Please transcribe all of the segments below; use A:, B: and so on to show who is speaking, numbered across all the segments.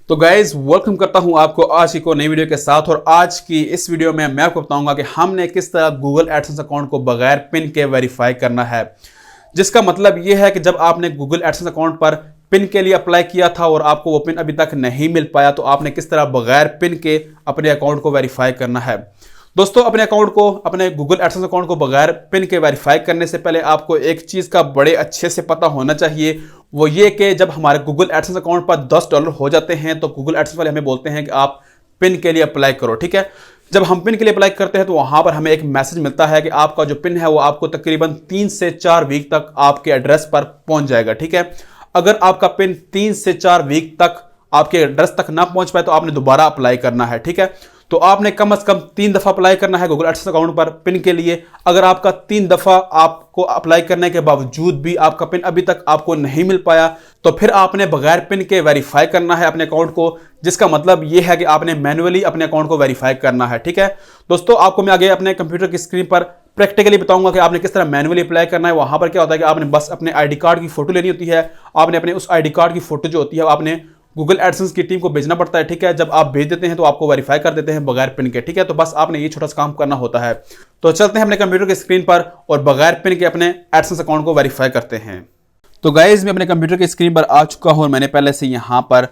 A: तो guys welcome करता हूं आपको आज की को नई वीडियो के साथ। और आज की इस वीडियो में मैं आपको बताऊंगा कि हमने किस तरह गूगल एडसेंस अकाउंट को बगैर पिन के वेरीफाई करना है। जिसका मतलब यह है कि जब आपने गूगल एडसेंस अकाउंट पर पिन के लिए अप्लाई किया था और आपको वो पिन अभी तक नहीं मिल पाया, तो आपने किस तरह बगैर पिन के अपने अकाउंट को वेरीफाई करना है। दोस्तों, अपने गूगल एडसेंस अकाउंट को बगैर पिन के वेरीफाई करने से पहले आपको एक चीज़ का बड़े अच्छे से पता होना चाहिए। वो ये कि जब हमारे गूगल एडसेंस अकाउंट पर $10 हो जाते हैं तो गूगल एडसेंस वाले हमें बोलते हैं कि आप पिन के लिए अप्लाई करो। ठीक है, जब हम पिन के लिए अप्लाई करते हैं तो वहां पर हमें एक मैसेज मिलता है कि आपका जो पिन है वो आपको तकरीबन 3 से 4 वीक तक आपके एड्रेस पर पहुंच जाएगा। ठीक है, अगर आपका पिन 3 से 4 वीक तक आपके एड्रेस तक ना पहुंच पाए तो आपने दोबारा अप्लाई करना है। ठीक है, तो आपने कम से कम 3 दफा अप्लाई करना है गूगल एडसेंस अकाउंट पर पिन के लिए। अगर आपका 3 दफा आपको अप्लाई करने के बावजूद भी आपका पिन अभी तक आपको नहीं मिल पाया, तो फिर आपने बगैर पिन के वेरीफाई करना है अपने अकाउंट को। जिसका मतलब यह है कि आपने मैन्युअली अपने अकाउंट को वेरीफाई करना है। ठीक है दोस्तों, आपको मैं आगे अपने कंप्यूटर की स्क्रीन पर प्रैक्टिकली बताऊंगा कि आपने किस तरह मैन्युअली अप्लाई करना है। वहां पर क्या होता है कि आपने बस अपने आईडी कार्ड की फोटो लेनी होती है। आपने अपने उस आईडी कार्ड की फोटो जो होती है आपने गूगल एडसेंस की टीम को भेजना पड़ता है। ठीक है, जब आप भेज देते हैं तो आपको वेरीफाई कर देते हैं बगैर पिन के। ठीक है, तो बस आपने ये छोटा सा काम करना होता है। तो चलते हैं अपने कंप्यूटर की स्क्रीन पर और बगैर पिन के अपने एडसेंस अकाउंट को वेरीफाई करते हैं। तो गाइज, मैं अपने कंप्यूटर की स्क्रीन पर आ चुका हूं और मैंने पहले से यहां पर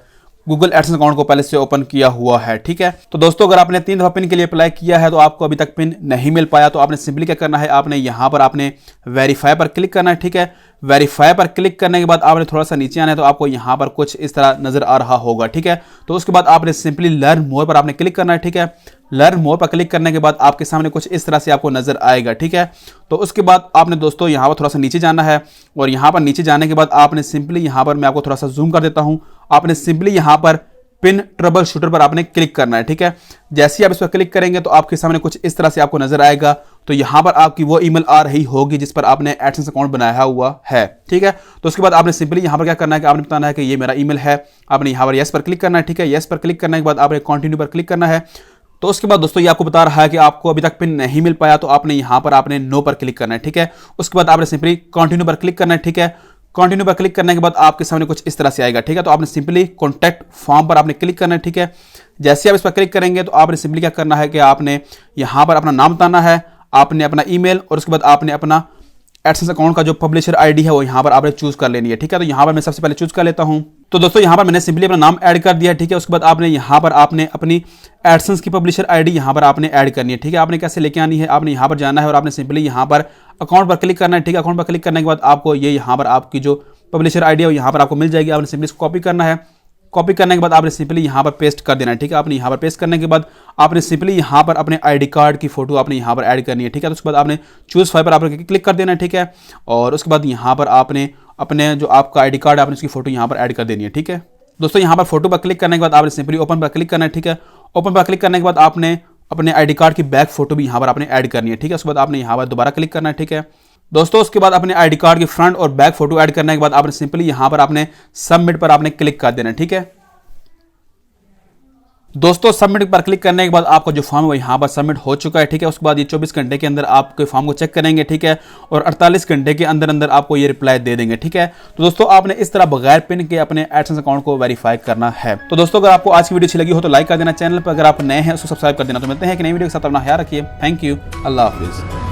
A: गूगल एडसेंस अकाउंट को पहले से ओपन किया हुआ है। ठीक है, तो दोस्तों, अगर आपने 3 दफा पिन के लिए अप्लाई किया है तो आपको अभी तक पिन नहीं मिल पाया, तो आपने सिंपली क्या करना है, आपने यहां पर आपने वेरीफाई पर क्लिक करना है। ठीक है, वेरीफाई पर क्लिक करने के बाद आपने थोड़ा सा नीचे आना है तो आपको यहां पर कुछ इस तरह नजर आ रहा होगा। ठीक है, तो उसके बाद आपने सिंपली लर्न मोर पर आपने क्लिक करना है। ठीक है, लर्न मोर पर क्लिक करने के बाद आपके सामने कुछ इस तरह से आपको नजर आएगा। ठीक है, तो उसके बाद आपने दोस्तों यहां पर थोड़ा सा नीचे जाना है और यहां पर नीचे जाने के बाद आपने सिंपली यहां पर, मैं आपको थोड़ा सा जूम कर देता हूं, आपने सिंपली यहां पर पिन ट्रबल शूटर पर आपने क्लिक करना है। ठीक है, जैसे ही आप इस पर क्लिक करेंगे तो आपके सामने कुछ इस तरह से आपको नजर आएगा। तो यहां पर आपकी वो ईमेल आ रही होगी जिस पर आपने एडसेंस अकाउंट बनाया हुआ है। ठीक है, तो उसके बाद आपने सिंपली यहां पर क्या करना है कि आपने बताना है कि ये मेरा ईमेल है। आपने यहां पर यस पर क्लिक करना है। ठीक है, यस पर क्लिक करने के बाद आपने कंटिन्यू पर क्लिक करना है। तो उसके बाद दोस्तों ये आपको बता रहा है कि आपको अभी तक पिन नहीं मिल पाया, तो आपने यहां पर आपने नो पर क्लिक करना है। ठीक है, उसके बाद आपने सिंपली कंटिन्यू पर क्लिक करना है। ठीक है, कंटिन्यू पर क्लिक करने के बाद आपके सामने कुछ इस तरह से आएगा। ठीक है, तो आपने सिंपली कॉन्टैक्ट फॉर्म पर आपने क्लिक करना है। ठीक है, जैसे आप इस पर क्लिक करेंगे तो आपने सिंपली क्या करना है कि आपने यहां पर अपना नाम बताना है, आपने अपना ईमेल और उसके बाद आपने अपना एडसेंस अकाउंट का जो पब्लिशर आईडी है वो यहां पर आपने चूज कर लेनी है। ठीक है, तो यहां पर मैं सबसे पहले चूज कर लेता हूं। तो दोस्तों यहां पर मैंने सिंपली अपना नाम ऐड कर दिया। ठीक है, उसके बाद आपने यहां पर आपने अपनी एडसेंस की पब्लिशर आईडी यहां पर आपने ऐड करनी है। ठीक है, आपने कैसे लेके आनी है, आपने यहां पर जाना है और आपने सिंपली यहां पर अकाउंट पर क्लिक करना है। ठीक है, अकाउंट पर क्लिक करने के बाद आपको ये यहां पर आपकी जो पब्लिशर आईडी है यहां पर आपको मिल जाएगी। आपने सिंपली इसको कॉपी करना है। कॉपी करने के बाद आपने सिंपली यहां पर पेस्ट कर देना है। ठीक है, आपने यहां पर पेस्ट करने के बाद आपने सिंपली यहां पर अपने आईडी कार्ड की फोटो आपने यहां पर ऐड करनी है। ठीक है, तो उसके बाद आपने चूज फाइल पर आपने क्लिक कर देना है। ठीक है, और उसके बाद यहां पर आपने अपने जो आपका आईडी कार्ड है आपने उसकी फोटो यहां पर ऐड कर देनी है। ठीक है दोस्तों, यहां पर फोटो पर क्लिक करने के बाद आपने सिंपली ओपन पर क्लिक करना है। ठीक है, ओपन पर क्लिक करने के बाद आपने अपने आईडी कार्ड की बैक फोटो भी यहां पर आपने ऐड करनी है। ठीक है, उसके बाद आपने यहां पर दोबारा क्लिक करना है। ठीक है दोस्तों, उसके बाद अपने आईडी कार्ड की फ्रंट और बैक फोटो ऐड करने के बाद आपने सिंपली यहां पर आपने सबमिट पर आपने क्लिक कर देना है। ठीक है दोस्तों, सबमिट पर क्लिक करने के बाद आपका जो फॉर्म है वो यहाँ पर सबमिट हो चुका है। ठीक है, उसके बाद ये 24 घंटे के अंदर आपके फॉर्म को चेक करेंगे। ठीक है, और 48 घंटे के अंदर अंदर आपको ये रिप्लाई दे देंगे। ठीक है, तो दोस्तों आपने इस तरह बगैर पिन के अपने एडसेंस अकाउंट को वेरीफाई करना है। तो दोस्तों, अगर आपको आज की वीडियो अच्छी लगी हो तो लाइक कर देना, चैनल पर अगर आप नए हैं उसको सब्सक्राइब कर देना। तो मिलते हैं कि नई वीडियो के साथ, अपना ख्याल रखिए। थैंक यू, अल्लाह हाफिज़।